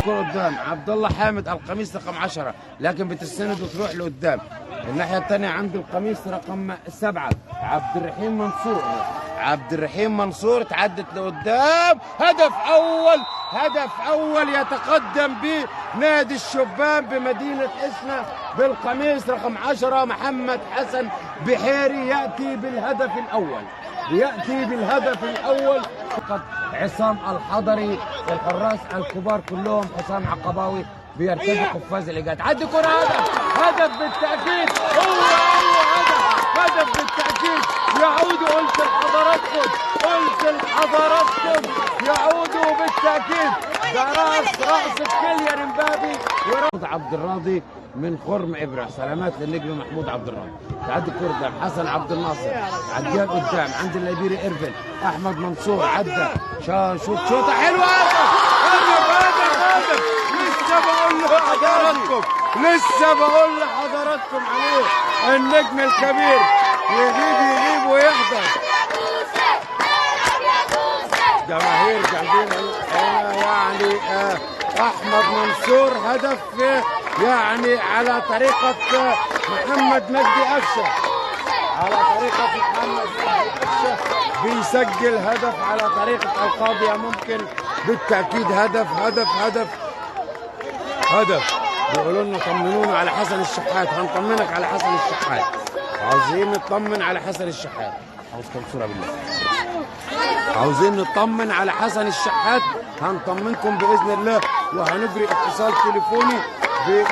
قدام عبد الله حامد القميص رقم 10 لكن بتستند وتروح لقدام. الناحية الثانية عند القميص رقم 7 عبد الرحيم منصور. عبد الرحيم منصور تعدت لقدام. هدف أول يتقدم به نادي الشبان بمدينة إسنا بالقميص رقم 10 محمد حسن بحيري يأتي بالهدف الأول. فقط عصام الحضري الحراس الكبار كلهم حسام عقباوي بيرتدي قفاز الإيجاد. عدي كرة هدف بالتأكيد. هدف بالتأكيد يعود. قلت لحضراتكم يعود بالتأكيد. ده رأس كيليان امبابي ورد عبد الراضي من خرم إبرة. سلامات للنجم محمود عبد الراضي. تعدي كرة قدام حسن عبد الناصر عديها قدام عند الليبيري إيرفل. أحمد منصور عدى شوطة حلوة. هدف لسه بقول لحضراتكم عليه. النجم الكبير يغيب ويحضر. جماهير جنبينا يعني احمد منصور هدف يعني على طريقة محمد مجدي قفشه. بيسجل هدف على طريقة القاضية. ممكن بالتأكيد هدف. بيقولوا لنا طمنونا على حسن الشحات. هنطمنك على حسن الشحات. عاوزين نطمن على حسن الشحات. عاوز كم صورة بالله. عاوزين نطمن على حسن الشحات. هنطمنكم بإذن الله وهنجري اتصال تليفوني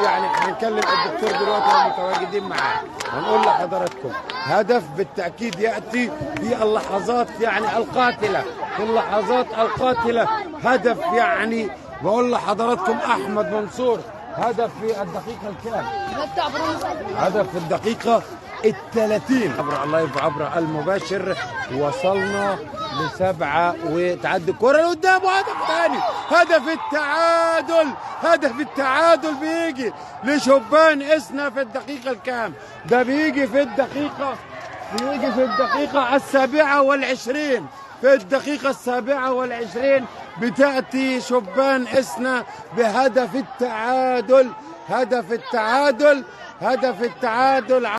يعني هنكلم الدكتور دلوقتي ومتواجدين معاه. هنقول لحضراتكم هدف بالتأكيد يأتي في اللحظات يعني القاتلة. هدف يعني بقول لحضراتكم أحمد منصور هدف في الدقيقة الكام؟ هدف في الدقيقة 30 عبر المباشر. وصلنا ل7 وتعدي الكرة لقدام وهدف ثاني. هدف التعادل بيجي لشبان إسنا في الدقيقة الكام؟ ده بيجي في الدقيقة 27. في الدقيقة 27 بتأتي شبان إسنا بهدف التعادل.